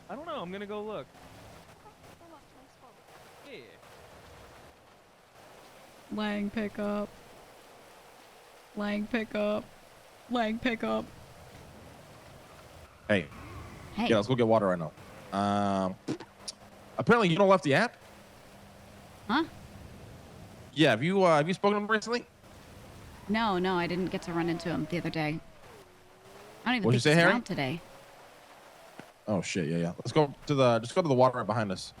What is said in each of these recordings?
I don't know. I'm gonna go look. Yeah. Lang pickup. Lang pickup. Lang pickup. Hey. Hey. Yeah, let's go get water right now. Apparently you don't left the app? Huh? Yeah, have you spoken to him recently? No, I didn't get to run into him the other day. I don't even What'd think you say, he's Harry? around today. Oh shit, yeah. Let's go to the water right behind us.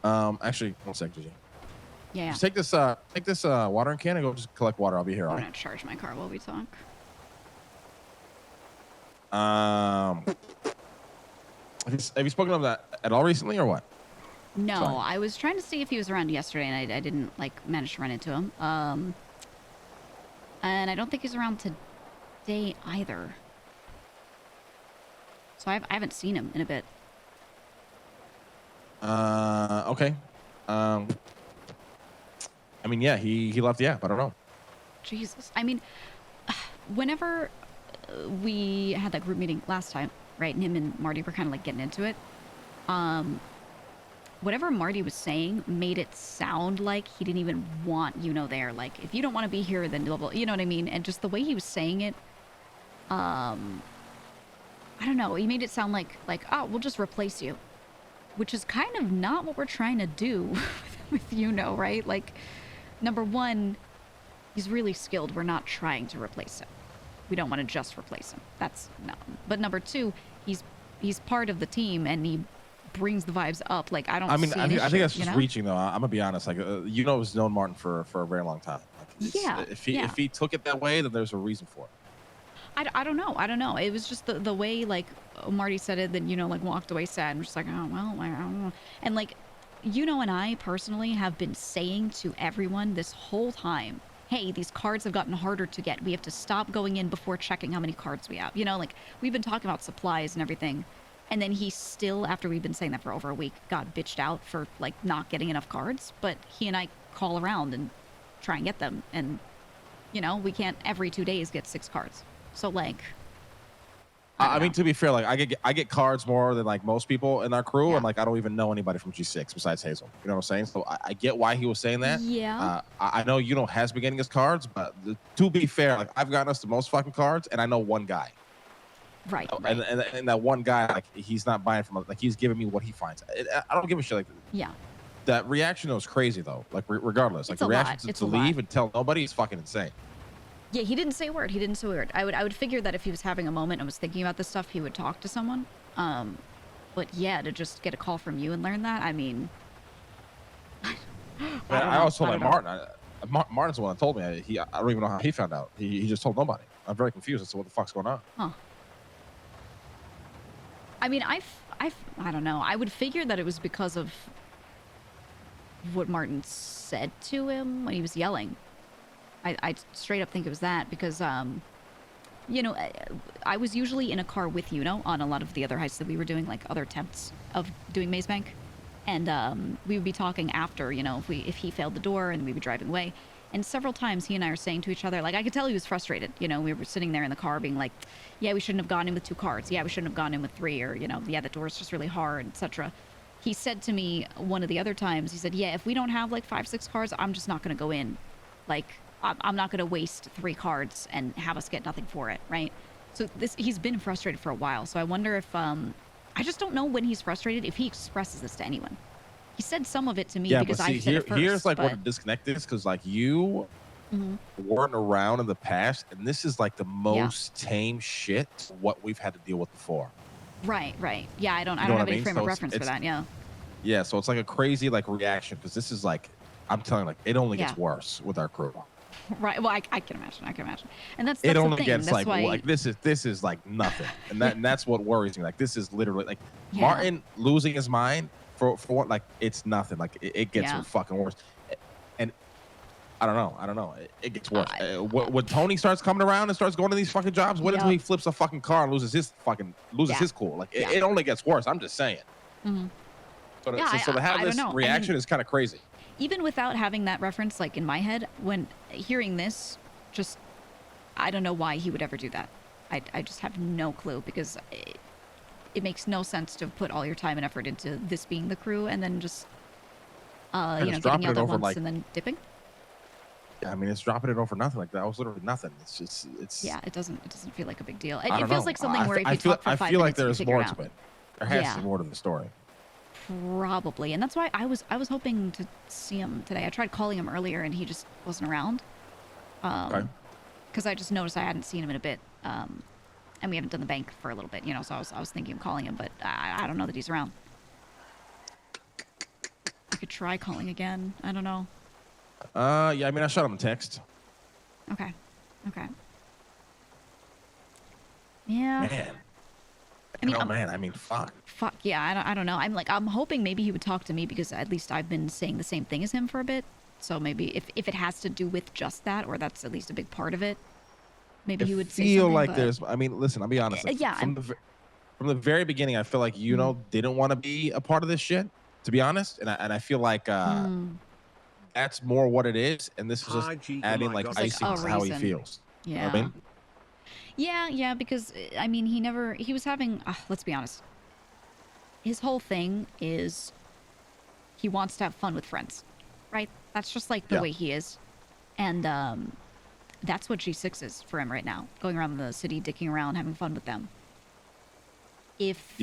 Actually, one sec, Gigi. Yeah. Just take this watering can and go just collect water. I'll be here. I'm All gonna right. charge my car while we talk. Have you spoken to him at all recently or what? No, Sorry. I was trying to see if he was around yesterday, and I didn't like manage to run into him. And I don't think he's around today either. So I haven't seen him in a bit. Okay. I mean, yeah, he left the app. I don't know. Jesus. I mean, whenever we had that group meeting last time, right, and him and Marty were kind of like getting into it, whatever Marty was saying made it sound like he didn't even want Yuno there. Like, if you don't want to be here, then blah, blah, you know what I mean? And just the way he was saying it, I don't know. He made it sound like, oh, we'll just replace you, which is kind of not what we're trying to do with Yuno, right? Like, number one, he's really skilled. We're not trying to replace him. We don't want to just replace him. That's no. But number two, he's part of the team and he brings the vibes up. Like, I don't. I mean, see I think that's just you know? reaching though. I'm gonna be honest. Like, has known Martin for a very long time. Like, Yeah. If he took it that way, then there's a reason for it. I don't know. It was just the way, like, Marty said it, that, like, walked away sad and just like, oh, well, I don't know. And, like, and I personally have been saying to everyone this whole time, hey, these cards have gotten harder to get. We have to stop going in before checking how many cards we have. Like, we've been talking about supplies and everything. And then he still, after we've been saying that for over a week, got bitched out for, like, not getting enough cards. But he and I call around and try and get them. And, we can't every 2 days get 6 cards. So, like, I mean, to be fair, like I get cards more than like most people in our crew, and like I don't even know anybody from G6 besides Hazel. You know what I'm saying? So I get why he was saying that. Yeah. I know has been getting his cards, but to be fair, like I've gotten us the most fucking cards, and I know one guy. Right. And that one guy, like he's not buying from, like he's giving me what he finds. I don't give a shit. Like, yeah. That reaction was crazy though. Like regardless, like the reaction to leave and tell nobody is fucking insane. Yeah, he didn't say a word. I would figure that if he was having a moment and was thinking about this stuff, he would talk to someone. But yeah, to just get a call from you and learn that, I mean, I also told Martin. Martin's the one that told me. I don't even know how he found out. He just told nobody. I'm very confused as to what the fuck's going on. Huh. I mean, I don't know. I would figure that it was because of what Martin said to him when he was yelling. I straight up think it was that because, I was usually in a car with Yuno on a lot of the other heists that we were doing, like other attempts of doing Maze Bank. And we would be talking after, if he failed the door and we'd be driving away. And several times he and I are saying to each other, like, I could tell he was frustrated. We were sitting there in the car being like, yeah, we shouldn't have gone in with 2 cards. Yeah, we shouldn't have gone in with 3, or, yeah, the door's just really hard, etc. He said to me one of the other times, he said, yeah, if we don't have like 5, 6 cards, I'm just not going to go in. Like, I'm not going to waste 3 cards and have us get nothing for it, right? So he's been frustrated for a while. So I wonder if, I just don't know when he's frustrated, if he expresses this to anyone. He said some of it to me because I said it first. Here's like what the disconnect is, because like you weren't around in the past, and this is like the most tame shit what we've had to deal with before. Right. Yeah, I don't have any frame of reference for that. Yeah. Yeah, so it's like a crazy like reaction, because this is like, I'm telling you, like it only gets worse with our crew. Right. Well, I can imagine. And that's it the only thing. gets that's like this is like nothing, and that's what worries me. Like this is literally like Martin losing his mind for what, like it's nothing. Like it gets fucking worse, and I don't know. It gets worse. When Tony starts coming around and starts going to these fucking jobs, wait until he flips a fucking car and loses his cool. Like it only gets worse. I'm just saying. Mm-hmm. So to have this reaction is kind of crazy. Even without having that reference, like in my head, when hearing this, just, I don't know why he would ever do that. I just have no clue, because it makes no sense to put all your time and effort into this being the crew and then just, getting dropping yelled it at over, once like, and then dipping. I mean, it's dropping it over nothing. Like, that was literally nothing. It's. Yeah, it doesn't feel like a big deal. I It don't feels know. like something where if you feel, talk for I 5 feel like minutes, you there's figure more it out. to it. There has to Yeah. be more to the story. Probably, and that's why I was hoping to see him today. I tried calling him earlier, and he just wasn't around. Okay. Because I just noticed I hadn't seen him in a bit, and we haven't done the bank for a little bit, so I was thinking of calling him, but I don't know that he's around. I could try calling again. I don't know. Yeah. I mean, I shot him a text. Okay. Yeah. Man. I mean, man. I mean, fuck. Fuck yeah. I don't know. I'm hoping maybe he would talk to me because at least I've been saying the same thing as him for a bit. So maybe if it has to do with just that, or that's at least a big part of it, maybe he would say something. I feel like but... there's. I mean, listen. I'll be honest. Like, yeah. From the very beginning, I feel like Yuno didn't want to be a part of this shit. To be honest, and I feel like that's more what it is, and this is just adding like icing to how he feels. Yeah. You know what I mean? Yeah, because I mean, he was having, let's be honest. His whole thing is he wants to have fun with friends, right? That's just like the way he is. And that's what G6 is for him right now. Going around the city, dicking around, having fun with them. If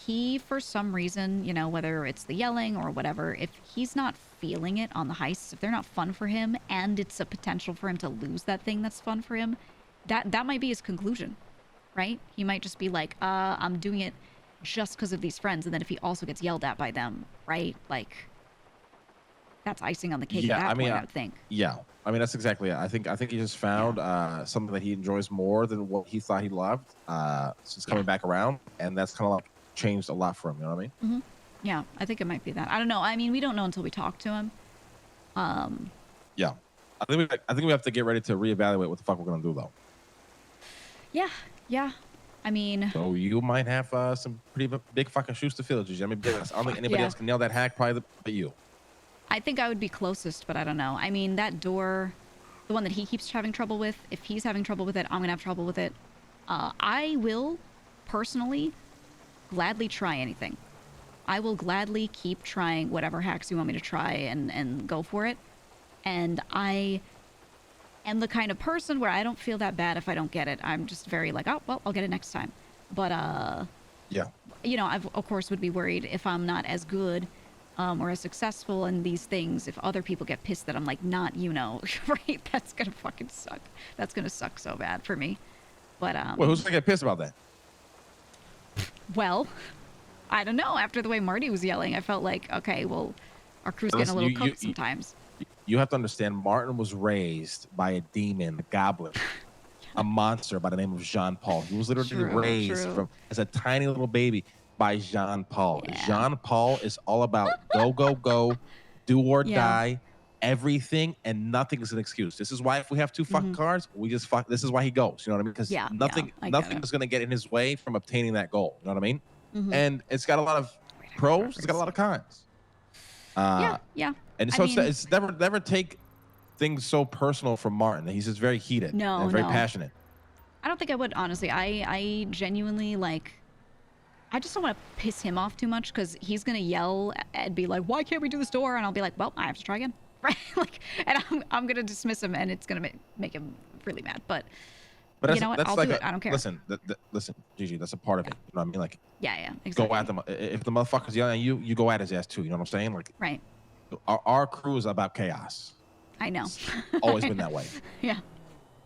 he, for some reason, whether it's the yelling or whatever, if he's not feeling it on the heists, if they're not fun for him, and it's a potential for him to lose that thing that's fun for him, that might be his conclusion, right? He might just be like, I'm doing it just because of these friends, and then if he also gets yelled at by them, right? Like, that's icing on the cake at that point, I would think. Yeah. I mean, that's exactly it. I think he just found something that he enjoys more than what he thought he loved since coming back around, and that's kind of like changed a lot for him. You know what I mean? Yeah, I think it might be that. I don't know. I mean, we don't know until we talk to him. Yeah, I think we have to get ready to reevaluate what the fuck we're gonna do though. Yeah. I mean, so you might have some pretty big fucking shoes to fill, Gigi. I mean, I don't think anybody else can nail that hack, probably but you. I think I would be closest, but I don't know. I mean, that door, the one that he keeps having trouble with, if he's having trouble with it, I'm going to have trouble with it. I will, personally, gladly try anything. I will gladly keep trying whatever hacks you want me to try and go for it. And I am the kind of person where I don't feel that bad if I don't get it. I'm just very like, oh, well, I'll get it next time. But, yeah. I, of course, would be worried if I'm not as good or as successful in these things, if other people get pissed that I'm like, not right? That's gonna fucking suck. That's gonna suck so bad for me. But well, who's gonna get pissed about that? Well, I don't know. After the way Marty was yelling, I felt like, okay, well, our crew's getting a little cooked sometimes. You have to understand, Martin was raised by a demon, a goblin, a monster by the name of Jean Paul. He was literally raised as a tiny little baby by Jean Paul. Yeah. Jean Paul is all about go, do or die, everything, and nothing is an excuse. This is why if we have two fucking cars, we just fuck. This is why he goes. You know what I mean? Because nothing is going to get in his way from obtaining that goal. You know what I mean? And it's got a lot of pros. It's got a lot of cons. Yeah. And so it's never take things so personal from Martin. He's just very heated and very passionate. I don't think I would, honestly. I genuinely I just don't want to piss him off too much because he's going to yell and be like, why can't we do this door? And I'll be like, well, I have to try again. Right? And I'm going to dismiss him and it's going to make him really mad. But you know what? I'll do it. I don't care. Listen, Gigi, that's a part of it. You know what I mean? Like, yeah, exactly. Go at them. If the motherfucker's yelling at you, you go at his ass too. You know what I'm saying? Like, right. Our crew is about chaos. I know. It's always been that way. Yeah.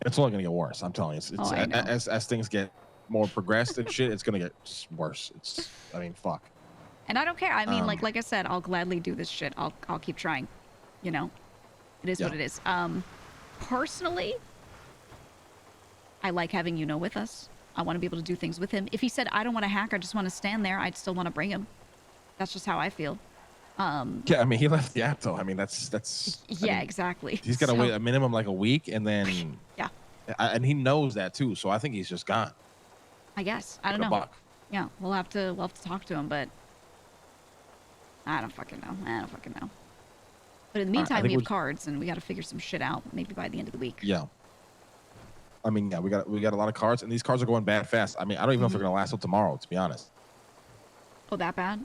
It's only going to get worse. I'm telling you. As things get more progressed and shit, it's going to get worse. I mean, fuck. And I don't care. I mean, like I said, I'll gladly do this shit. I'll keep trying. It is what it is. Personally, I like having Yuno with us. I want to be able to do things with him. If he said, I don't want to hack, I just want to stand there, I'd still want to bring him. That's just how I feel. Yeah, I mean, he left the app, though. I mean, that's exactly. He's got to wait a minimum like a week, and then... Yeah. And he knows that, too, so I think he's just gone. I guess. I don't know. Yeah, we'll have to talk to him, but... I don't fucking know. But in the meantime, we have cards, and we got to figure some shit out, maybe by the end of the week. Yeah. I mean, yeah, we got a lot of cards, and these cards are going bad fast. I mean, I don't even know if they're going to last till tomorrow, to be honest. Oh, that bad?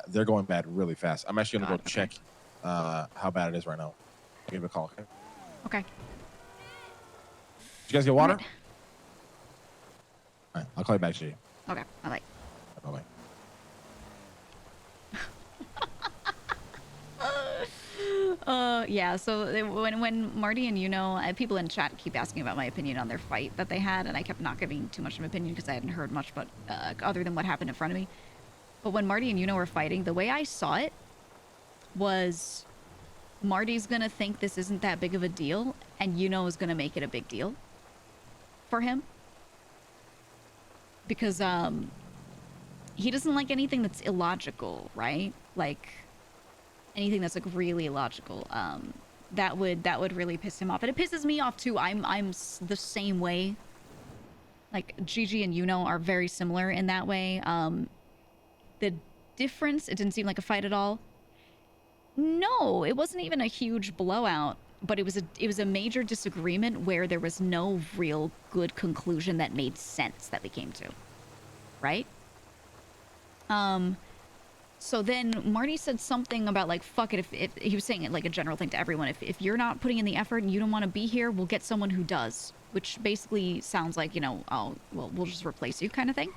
They're going bad really fast. I'm actually gonna God, go okay. check how bad it is right now. Give it a call. Okay. Okay. Did you guys get water? All right. All right. I'll call you back, G. Okay. I like. Bye bye. Yeah, so when Marty and Yuno, people in chat keep asking about my opinion on their fight that they had, and I kept not giving too much of an opinion because I hadn't heard much but other than what happened in front of me. But when Marty and Yuno were fighting, the way I saw it was Marty's gonna think this isn't that big of a deal, and Yuno is gonna make it a big deal for him. Because he doesn't like anything that's illogical, right? Like anything that's like really illogical. That would really piss him off, and it pisses me off too. I'm the same way. Like Gigi and Yuno are very similar in that way. The difference, it didn't seem like a fight at all. No, it wasn't even a huge blowout, but it was a major disagreement where there was no real good conclusion that made sense that we came to. Right? So then Marty said something about like, fuck it, if he was saying it like a general thing to everyone. If you're not putting in the effort and you don't want to be here, we'll get someone who does. Which basically sounds like, you know, oh, well, we'll just replace you kind of thing.